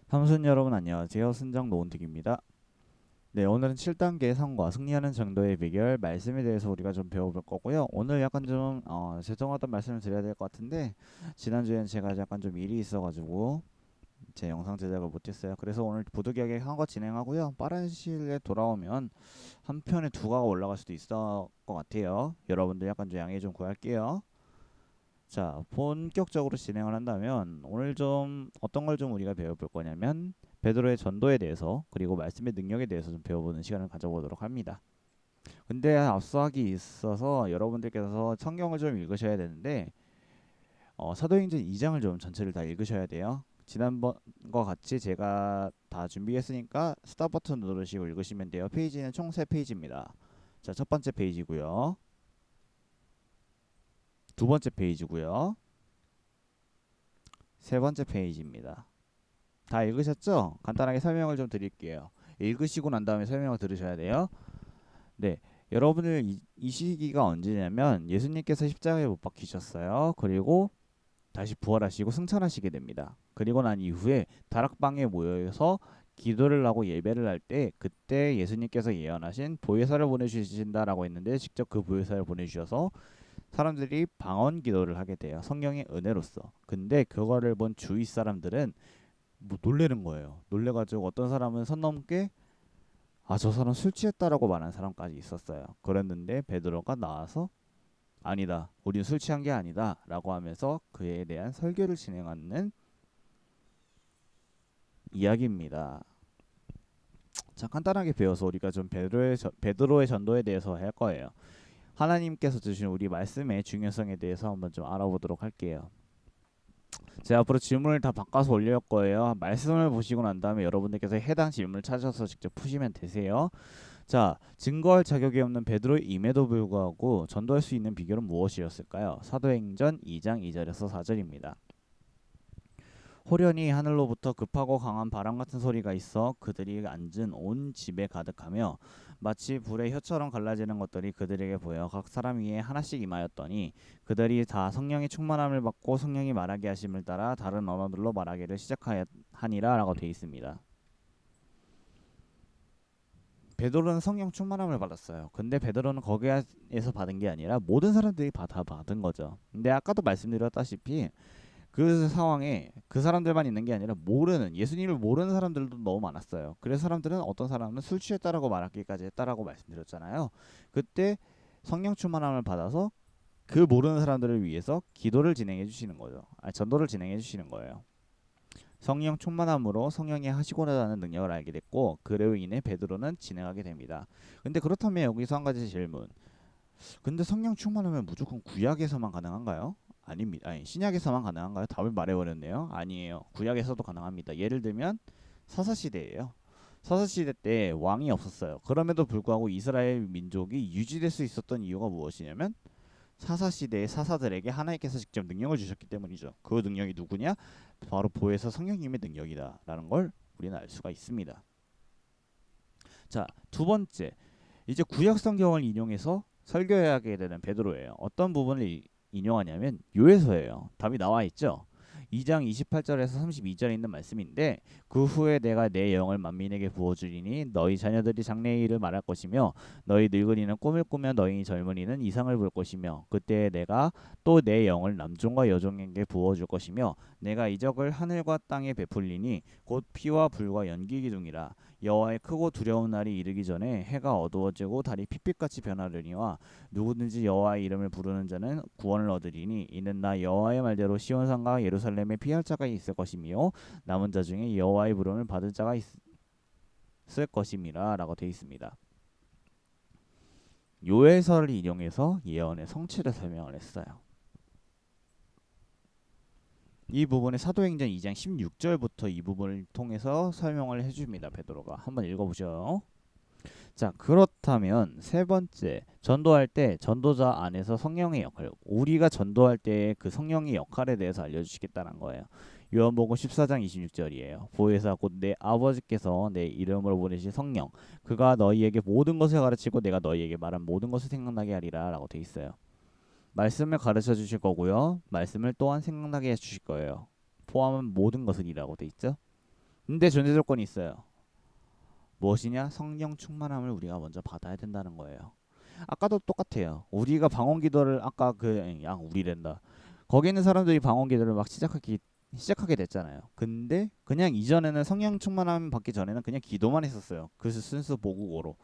삼순 여러분 안녕하세요. 순정 노은택입니다. 네, 오늘은 7단계 성과 승리하는 정도의 비결 말씀에 대해서 우리가 좀 배워볼 거고요. 오늘 약간 좀 죄송하다는 말씀을 드려야 될 것 같은데 지난주에는 제가 약간 좀 일이 있어가지고 제 영상 제작을 못했어요. 그래서 오늘 부득이하게 한 거 진행하고요. 빠른 시일에 돌아오면 한 편에 두 가가 올라갈 수도 있을 것 같아요. 여러분들 약간 좀 양해 좀 구할게요. 자, 본격적으로 진행을 한다면 오늘 좀 어떤 걸 좀 우리가 배워볼 거냐면 베드로의 전도에 대해서 그리고 말씀의 능력에 대해서 좀 배워보는 시간을 가져보도록 합니다. 근데 앞서 하기 있어서 여러분들께서 성경을 좀 읽으셔야 되는데 사도행전 2장을 좀 전체를 다 읽으셔야 돼요. 지난번과 같이 제가 다 준비했으니까 스탑 버튼 누르시고 읽으시면 돼요. 페이지는 총 3페이지입니다. 자, 첫 번째 페이지고요. 두 번째 페이지고요. 세 번째 페이지입니다. 다 읽으셨죠? 간단하게 설명을 좀 드릴게요. 읽으시고 난 다음에 설명을 들으셔야 돼요. 네, 여러분들 이 시기가 언제냐면 예수님께서 십자가에 못 박히셨어요. 그리고 다시 부활하시고 승천하시게 됩니다. 그리고 난 이후에 다락방에 모여서 기도를 하고 예배를 할 때 그때 예수님께서 예언하신 보혜사를 보내주신다라고 했는데 직접 그 보혜사를 보내주셔서 사람들이 방언 기도를 하게 돼요. 성령의 은혜로서. 근데 그거를 본 주위 사람들은 뭐 놀래는 거예요. 놀래가지고 어떤 사람은 선 넘게 저 사람 술 취했다라고 말하는 사람까지 있었어요. 그랬는데 베드로가 나와서 아니다, 우린 술 취한 게 아니다라고 하면서 그에 대한 설교를 진행하는 이야기입니다. 자, 간단하게 배워서 우리가 좀 베드로의 전도에 대해서 할 거예요. 하나님께서 주신 우리 말씀의 중요성에 대해서 한번 좀 알아보도록 할게요. 제가 앞으로 질문을 다 바꿔서 올릴 거예요. 말씀을 보시고 난 다음에 여러분들께서 해당 질문을 찾아서 직접 푸시면 되세요. 자, 증거할 자격이 없는 베드로임에도 불구하고 전도할 수 있는 비결은 무엇이었을까요? 사도행전 2장 2절에서 4절입니다. 호련히 하늘로부터 급하고 강한 바람 같은 소리가 있어 그들이 앉은 온 집에 가득하며 마치 불의 혀처럼 갈라지는 것들이 그들에게 보여 각 사람 위에 하나씩 임하였더니 그들이 다 성령의 충만함을 받고 성령이 말하게 하심을 따라 다른 언어들로 말하기를 시작하니라 라고 되어 있습니다. 베드로는 성령 충만함을 받았어요. 근데 베드로는 거기에서 받은 게 아니라 모든 사람들이 다 받은 거죠. 근데 아까도 말씀드렸다시피 그 상황에 그 사람들만 있는 게 아니라 모르는 예수님을 모르는 사람들도 너무 많았어요. 그래서 사람들은 어떤 사람은 술 취했다라고 말하기까지 했다라고 말씀드렸잖아요. 그때 성령 충만함을 받아서 그 모르는 사람들을 위해서 기도를 진행해 주시는 거죠. 전도를 진행해 주시는 거예요. 성령 충만함으로 성령이 하시고자 하는 능력을 알게 됐고 그로 인해 베드로는 진행하게 됩니다. 근데 그렇다면 여기서 한 가지 질문. 근데 성령 충만하면 무조건 구약에서만 가능한가요? 아닙니다. 아니, 신약에서만 가능한가요? 답을 말해버렸네요. 아니에요. 구약에서도 가능합니다. 예를 들면 사사시대예요. 사사시대 때 왕이 없었어요. 그럼에도 불구하고 이스라엘 민족이 유지될 수 있었던 이유가 무엇이냐면 사사시대의 사사들에게 하나님께서 직접 능력을 주셨기 때문이죠. 그 능력이 누구냐? 바로 보혜사 성령님의 능력이다 라는 걸 우리는 알 수가 있습니다. 자, 두 번째, 이제 구약 성경을 인용해서 설교하게 되는 베드로예요. 어떤 부분을 인용하냐면 요에서예요. 답이 나와 있죠. 2장 28절에서 32절에 있는 말씀인데 그 후에 내가 내 영을 만민에게 부어주리니 너희 자녀들이 장래의 일을 말할 것이며 너희 늙은이는 꿈을 꾸며 너희 젊은이는 이상을 볼 것이며 그때 내가 또 내 영을 남종과 여종에게 부어줄 것이며 내가 이적을 하늘과 땅에 베풀리니 곧 피와 불과 연기 기둥이라 여호와의 크고 두려운 날이 이르기 전에 해가 어두워지고 달이 핏빛같이 변하려니와 누구든지 여호와의 이름을 부르는 자는 구원을 얻으리니 이는 나 여호와의 말대로 시온산과 예루살렘에 피할 자가 있을 것이며 남은 자 중에 여호와의 부름을 받을 자가 있을 것임이라 라고 되어 있습니다. 요에서를 인용해서 예언의 성취를 설명을 했어요. 이 부분에 사도행전 2장 16절부터 이 부분을 통해서 설명을 해줍니다. 베드로가 한번 읽어보죠. 자, 그렇다면 세 번째, 전도할 때 전도자 안에서 성령의 역할, 우리가 전도할 때 그 성령의 역할에 대해서 알려주시겠다는 거예요. 요한복음 14장 26절이에요. 보혜사 곧 내 아버지께서 내 이름으로 보내신 성령, 그가 너희에게 모든 것을 가르치고 내가 너희에게 말한 모든 것을 생각나게 하리라 라고 돼 있어요. 말씀을 가르쳐 주실 거고요. 말씀을 또한 생각나게 해 주실 거예요. 포함한 모든 것을이라고 돼 있죠. 근데 전제 조건이 있어요. 무엇이냐? 성령 충만함을 우리가 먼저 받아야 된다는 거예요. 아까도 똑같아요. 우리가 방언 기도를 아까 우리랜다. 거기 있는 사람들이 방언 기도를 막 시작하게 됐잖아요. 근데 그냥 이전에는 성령 충만함 받기 전에는 그냥 기도만 했었어요. 그 순수 보국어로.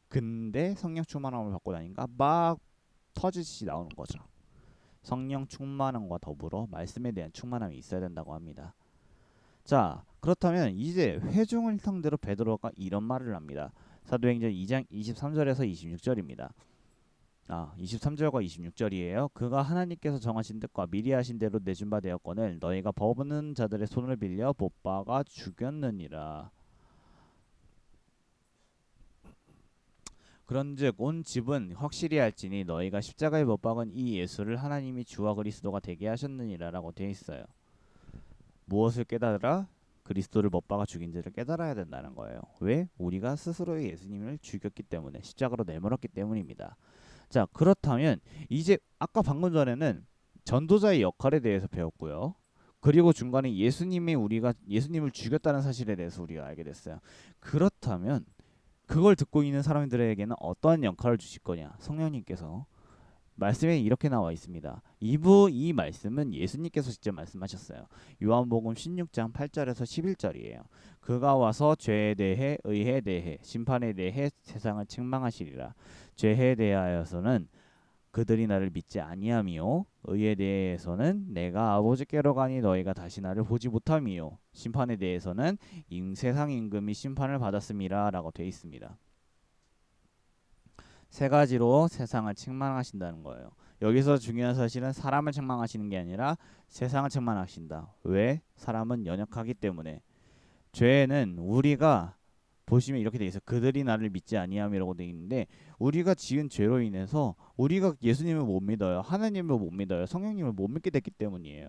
근데 성령 충만함을 받고 나니까 막 터지듯이 나오는 거죠. 성령 충만함과 더불어 말씀에 대한 충만함이 있어야 된다고 합니다. 자, 그렇다면 이제 회중을 상대로 베드로가 이런 말을 합니다. 사도행전 2장 23절에서 26절입니다. 23절과 26절이에요. 그가 하나님께서 정하신 뜻과 미리 하신 대로 내준 바 되었거늘 너희가 법는 자들의 손을 빌려 못박아 죽였느니라. 그런즉 온 집은 확실히 알지니 너희가 십자가에 못 박은 이 예수를 하나님이 주와 그리스도가 되게 하셨느니라라고 되어 있어요. 무엇을 깨달으라? 그리스도를 못 박아 죽인 자를 깨달아야 된다는 거예요. 왜? 우리가 스스로 예수님을 죽였기 때문에, 십자가로 내몰았기 때문입니다. 자, 그렇다면 이제 아까 방금 전에는 전도자의 역할에 대해서 배웠고요. 그리고 중간에 우리가 예수님을 죽였다는 사실에 대해서 우리가 알게 됐어요. 그렇다면 그걸 듣고 있는 사람들에게는 어떠한 역할을 주실 거냐? 성령님께서 말씀에 이렇게 나와 있습니다. 이 말씀은 예수님께서 직접 말씀하셨어요. 요한복음 16장 8절에서 11절이에요. 그가 와서 죄에 대해, 의에 대해, 심판에 대해 세상을 책망하시리라. 죄에 대하여서는 그들이 나를 믿지 아니함이요, 의에 대해서는 내가 아버지께로 가니 너희가 다시 나를 보지 못함이요, 심판에 대해서는 세상 임금이 심판을 받았음이라라고 되어 있습니다. 세 가지로 세상을 책망하신다는 거예요. 여기서 중요한 사실은 사람을 책망하시는 게 아니라 세상을 책망하신다. 왜? 사람은 연약하기 때문에. 죄는 우리가 보시면 이렇게 돼 있어. 그들이 나를 믿지 아니함이라고 돼 있는데 우리가 지은 죄로 인해서 우리가 예수님을 못 믿어요. 하나님을 못 믿어요. 성령님을 못 믿게 됐기 때문이에요.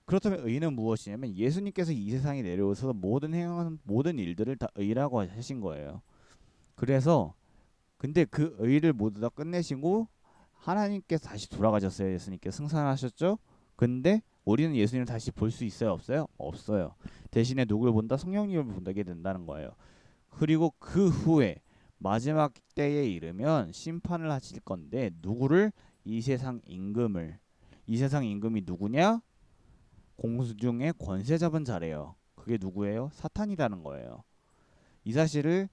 그렇다면 의는 무엇이냐면 예수님께서 이 세상에 내려오셔서 모든 행하는 모든 일들을 다 의라고 하신 거예요. 그래서 근데 그 의를 모두 다 끝내시고 하나님께서 다시 돌아가셨어요. 예수님께서 승천하셨죠. 근데 우리는 예수님을 다시 볼 수 있어요? 없어요? 없어요. 대신에 누굴 본다? 성령님을 본다게 된다는 거예요. 그리고 그 후에 마지막 때에 이르면 심판을 하실 건데 누구를? 이 세상 임금을. 이 세상 임금이 누구냐? 공중의 권세 잡은 자래요. 그게 누구예요? 사탄이라는 거예요. 이 사실을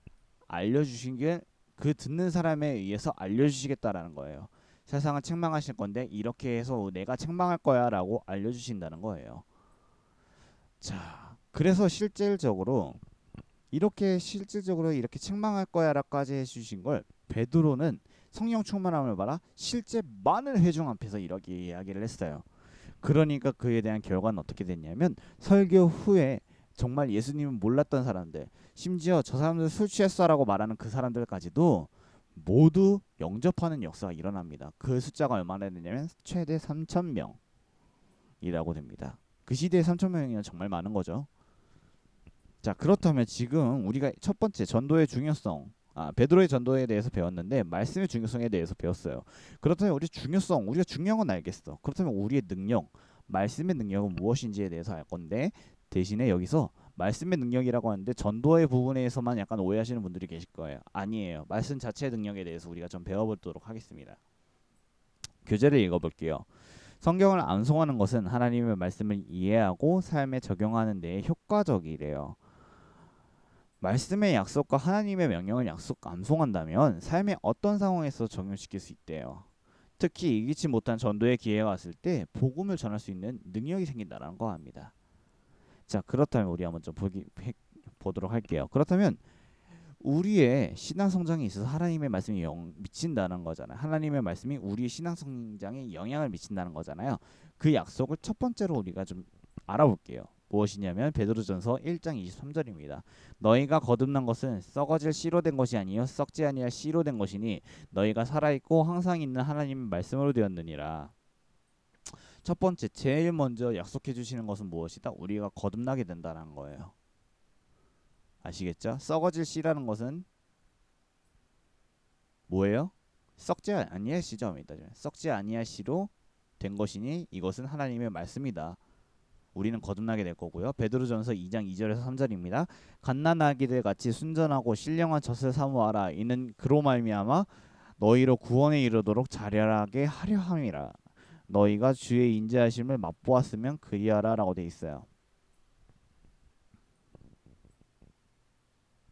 알려주신 게 그 듣는 사람에 의해서 알려주시겠다라는 거예요. 세상을 책망하실 건데 이렇게 해서 내가 책망할 거야라고 알려주신다는 거예요. 자, 그래서 실질적으로 이렇게 책망할 거야라까지 해주신 걸 베드로는 성령 충만함을 받아 실제 많은 회중 앞에서 이렇게 이야기를 했어요. 그러니까 그에 대한 결과는 어떻게 됐냐면 설교 후에 정말 예수님을 몰랐던 사람들, 심지어 저 사람들 술 취했어라고 말하는 그 사람들까지도 모두 영접하는 역사가 일어납니다. 그 숫자가 얼마나 되냐면 최대 3,000명이라고 됩니다. 그 시대에 3,000명이면 정말 많은 거죠. 자, 그렇다면 지금 우리가 첫 번째 전도의 중요성, 베드로의 전도에 대해서 배웠는데 말씀의 중요성에 대해서 배웠어요. 그렇다면 우리가 중요한 건 알겠어. 그렇다면 우리의 능력, 말씀의 능력은 무엇인지에 대해서 알 건데 대신에 여기서 말씀의 능력이라고 하는데 전도의 부분에서만 약간 오해하시는 분들이 계실 거예요. 아니에요. 말씀 자체의 능력에 대해서 우리가 좀 배워보도록 하겠습니다. 교재를 읽어볼게요. 성경을 암송하는 것은 하나님의 말씀을 이해하고 삶에 적용하는 데 효과적이래요. 말씀의 약속과 하나님의 명령을 암송한다면 삶의 어떤 상황에서 적용시킬 수 있대요. 특히 이기지 못한 전도의 기회가 왔을 때 복음을 전할 수 있는 능력이 생긴다는 거 합니다. 자, 그렇다면 우리 한번 좀 보도록 할게요. 그렇다면 우리의 신앙 성장에 있어서 하나님의 말씀이 미친다는 거잖아요. 하나님의 말씀이 우리의 신앙 성장에 영향을 미친다는 거잖아요. 그 약속을 첫 번째로 우리가 좀 알아볼게요. 무엇이냐면 베드로전서 1장 23절입니다. 너희가 거듭난 것은 썩어질 씨로 된 것이 아니요 썩지 아니할 씨로 된 것이니 너희가 살아있고 항상 있는 하나님의 말씀으로 되었느니라. 첫 번째 제일 먼저 약속해 주시는 것은 무엇이다? 우리가 거듭나게 된다는 거예요. 아시겠죠? 썩어질 씨라는 것은 뭐예요? 썩지 아니할 씨죠. 썩지 아니할 씨로 된 것이니 이것은 하나님의 말씀이다. 우리는 거듭나게 될 거고요. 베드로전서 2장 2절에서 3절입니다. 갓난아기들 같이 순전하고 신령한 젖을 사모하라. 이는 그로 말미암아 너희로 구원에 이르도록 자렬하게 하려 함이라. 너희가 주의 인자하심을 맛보았으면 그리하라라고 돼 있어요.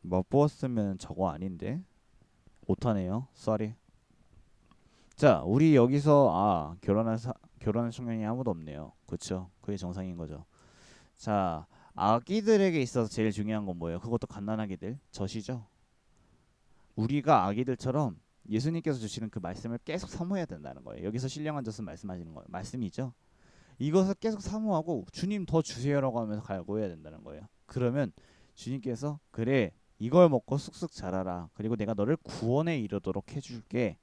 맛보았으면 저거 아닌데? 오타네요. 쏘리. 자, 우리 여기서 결혼한 청년이 아무도 없네요. 그렇죠? 그게 정상인 거죠. 자, 아기들에게 있어서 제일 중요한 건 뭐예요? 그것도 갓난아기들, 젖이죠. 우리가 아기들처럼 예수님께서 주시는 그 말씀을 계속 사모해야 된다는 거예요. 여기서 신령한 젖은 말씀하시는 거예요. 말씀이죠. 이것을 계속 사모하고 주님 더 주세요라고 하면서 갈구해야 된다는 거예요. 그러면 주님께서 그래 이걸 먹고 쑥쑥 자라라. 그리고 내가 너를 구원에 이르도록 해줄게.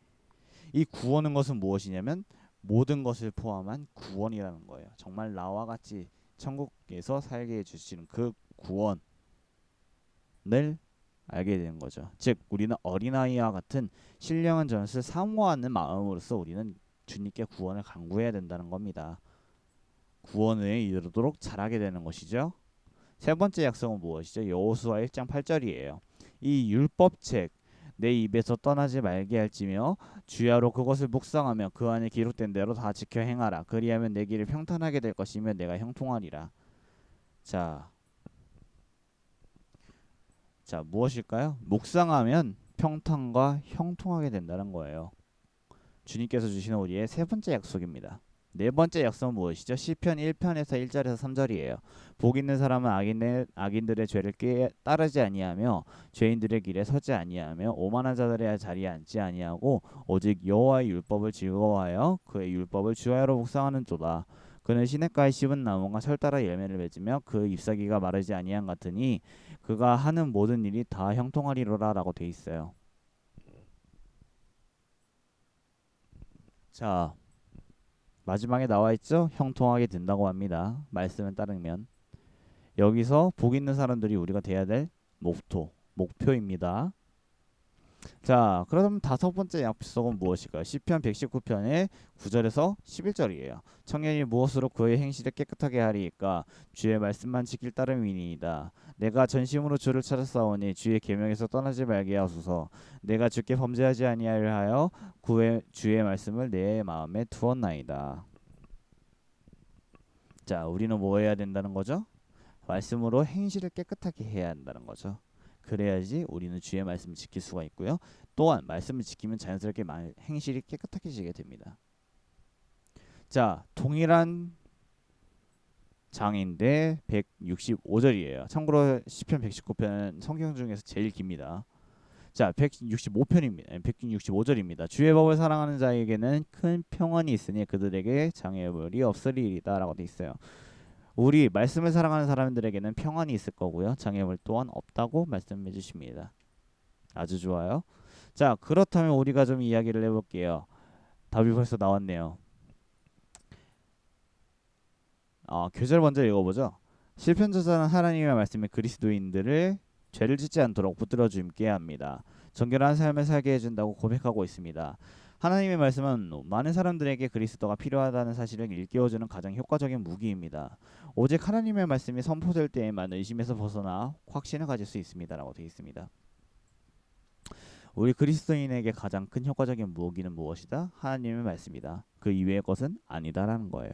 이 구원은 것은 무엇이냐면 모든 것을 포함한 구원이라는 거예요. 정말 나와 같이 천국에서 살게 해주시는 그 구원을 알게 되는 거죠. 즉 우리는 어린아이와 같은 신령한 젖을 사모하는 마음으로써 우리는 주님께 구원을 간구해야 된다는 겁니다. 구원에 이르도록 자라게 되는 것이죠. 세 번째 약속은 무엇이죠? 여호수아 1장 8절이에요. 이 율법책 내 입에서 떠나지 말게 할지며 주야로 그것을 묵상하며 그 안에 기록된 대로 다 지켜 행하라. 그리하면 내 길을 평탄하게 될 것이며 내가 형통하리라. 자, 무엇일까요? 묵상하면 평탄과 형통하게 된다는 거예요. 주님께서 주시는 우리의 세 번째 약속입니다. 네 번째 약속은 무엇이죠? 시편 1편에서 1절에서 3절이에요. 복 있는 사람은 악인들의 죄를 따르지 아니하며 죄인들의 길에 서지 아니하며 오만한 자들의 자리에 앉지 아니하고 오직 여호와의 율법을 즐거워하여 그의 율법을 주야로 묵상하는도다. 그는 시냇가에 씹은 나무가 철따라 열매를 맺으며 그 잎사귀가 마르지 아니한 같으니 그가 하는 모든 일이 다 형통하리로라라고 돼 있어요. 자, 마지막에 나와 있죠? 형통하게 된다고 합니다. 말씀에 따르면 여기서 복 있는 사람들이 우리가 돼야 될 목표입니다. 자, 그럼 다섯 번째 약속은 무엇일까요? 시편 119편의 9절에서 11절이에요. 청년이 무엇으로 그의 행실을 깨끗하게 하리이까? 주의 말씀만 지킬 따름이니이다. 내가 전심으로 주를 찾았사오니 주의 계명에서 떠나지 말게 하소서. 내가 주께 범죄하지 아니하려 하여 주의 말씀을 내 마음에 두었나이다. 자, 우리는 뭐 해야 된다는 거죠? 말씀으로 행실을 깨끗하게 해야 한다는 거죠. 그래야지 우리는 주의 말씀을 지킬 수가 있고요. 또한 말씀을 지키면 자연스럽게 행실이 깨끗하게 됩니다. 자, 동일한 장인데 165절이에요. 참고로 시편 119편은 성경 중에서 제일 깁니다. 자, 165편입니다. 165절입니다. 주의 법을 사랑하는 자에게는 큰 평안이 있으니 그들에게 장애물이 없으리이다 라고 돼 있어요. 우리 말씀을 사랑하는 사람들에게는 평안이 있을 거고요. 장애물 또한 없다고 말씀해 주십니다. 아주 좋아요. 자, 그렇다면 우리가 좀 이야기를 해볼게요. 답이 벌써 나왔네요. 교절 먼저 읽어보죠. 시편 저자는 하나님의 말씀에 그리스도인들을 죄를 짓지 않도록 붙들어 주임께 합니다. 정결한 삶을 살게 해준다고 고백하고 있습니다. 하나님의 말씀은 많은 사람들에게 그리스도가 필요하다는 사실을 일깨워주는 가장 효과적인 무기입니다. 오직 하나님의 말씀이 선포될 때에만 의심에서 벗어나 확신을 가질 수 있습니다라고 되어 있습니다. 우리 그리스도인에게 가장 큰 효과적인 무기는 무엇이다? 하나님의 말씀이다. 그 이외의 것은 아니다라는 거예요.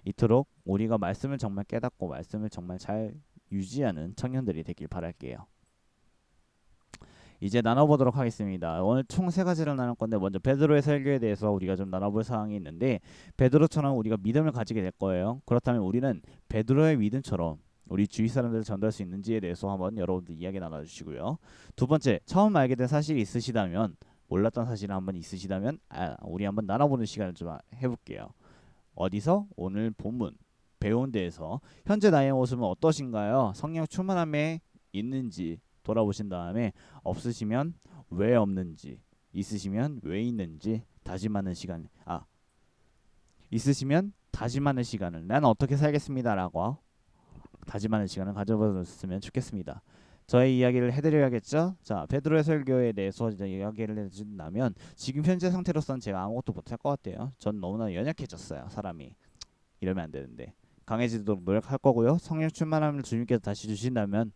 이토록 우리가 말씀을 정말 깨닫고 말씀을 정말 잘 유지하는 청년들이 되길 바랄게요. 이제 나눠보도록 하겠습니다. 오늘 총 세 가지를 나눌 건데 먼저 베드로의 설교에 대해서 우리가 좀 나눠볼 사항이 있는데 베드로처럼 우리가 믿음을 가지게 될 거예요. 그렇다면 우리는 베드로의 믿음처럼 우리 주위 사람들을 전달할 수 있는지에 대해서 한번 여러분들 이야기 나눠주시고요. 두 번째, 처음 알게 된 사실이 있으시다면 몰랐던 사실이 한번 있으시다면 우리 한번 나눠보는 시간을 좀 해볼게요. 어디서? 오늘 본문 배운 데에서 현재 나의 모습은 어떠신가요? 성령 충만함에 있는지 돌아보신 다음에 없으시면 왜 없는지, 있으시면 왜 있는지 다짐하는 시간. 있으시면 다짐하는 시간을 난 어떻게 살겠습니다라고 다짐하는 시간을 가져보셨으면 좋겠습니다. 저의 이야기를 해드려야겠죠. 자, 베드로의 설교에 대해서 이제 이야기를 해준다면 지금 현재 상태로서는 제가 아무것도 못할 것 같아요. 전 너무나 연약해졌어요. 사람이 이러면 안 되는데 강해지도록 노력할 거고요. 성령 충만함을 주님께서 다시 주신다면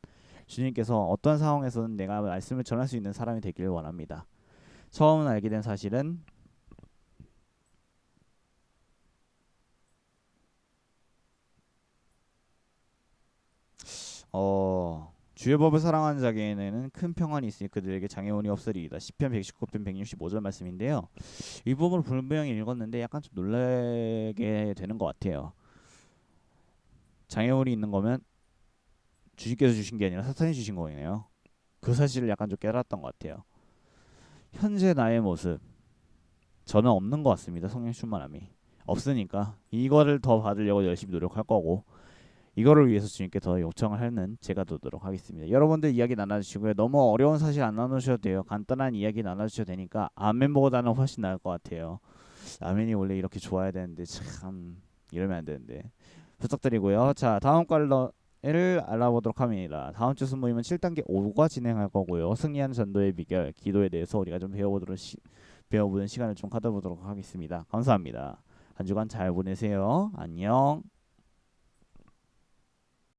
주님께서 어떤 상황에서는 내가 말씀을 전할 수 있는 사람이 되기를 원합니다. 처음 알게 된 사실은 주의 법을 사랑하는 자에게는 큰 평안이 있으니 그들에게 장애원이 없으리이다. 시편 119편 165절 말씀인데요. 이 부분을 분명히 읽었는데 약간 좀 놀라게 되는 것 같아요. 장애원이 있는 거면 주님께서 주신 게 아니라 사탄이 주신 거네요. 그 사실을 약간 좀 깨달았던 것 같아요. 현재 나의 모습 저는 없는 것 같습니다. 성령 충만함이 없으니까 이거를 더 받으려고 열심히 노력할 거고 이거를 위해서 주님께 더 요청을 하는 제가 되도록 하겠습니다. 여러분들 이야기 나눠주시고요. 너무 어려운 사실 안 나누셔도 돼요. 간단한 이야기 나눠주셔도 되니까 아멘보다는 훨씬 나을 것 같아요. 아멘이 원래 이렇게 좋아야 되는데 참 이러면 안 되는데 부탁드리고요. 자, 다음 걸로를 알아보도록 합니다. 다음 주 순모임은 7단계 5가 진행할 거고요. 승리하는 전도의 비결, 기도에 대해서 우리가 좀 배워보는 시간을 좀 가져보도록 하겠습니다. 감사합니다. 한 주간 잘 보내세요. 안녕.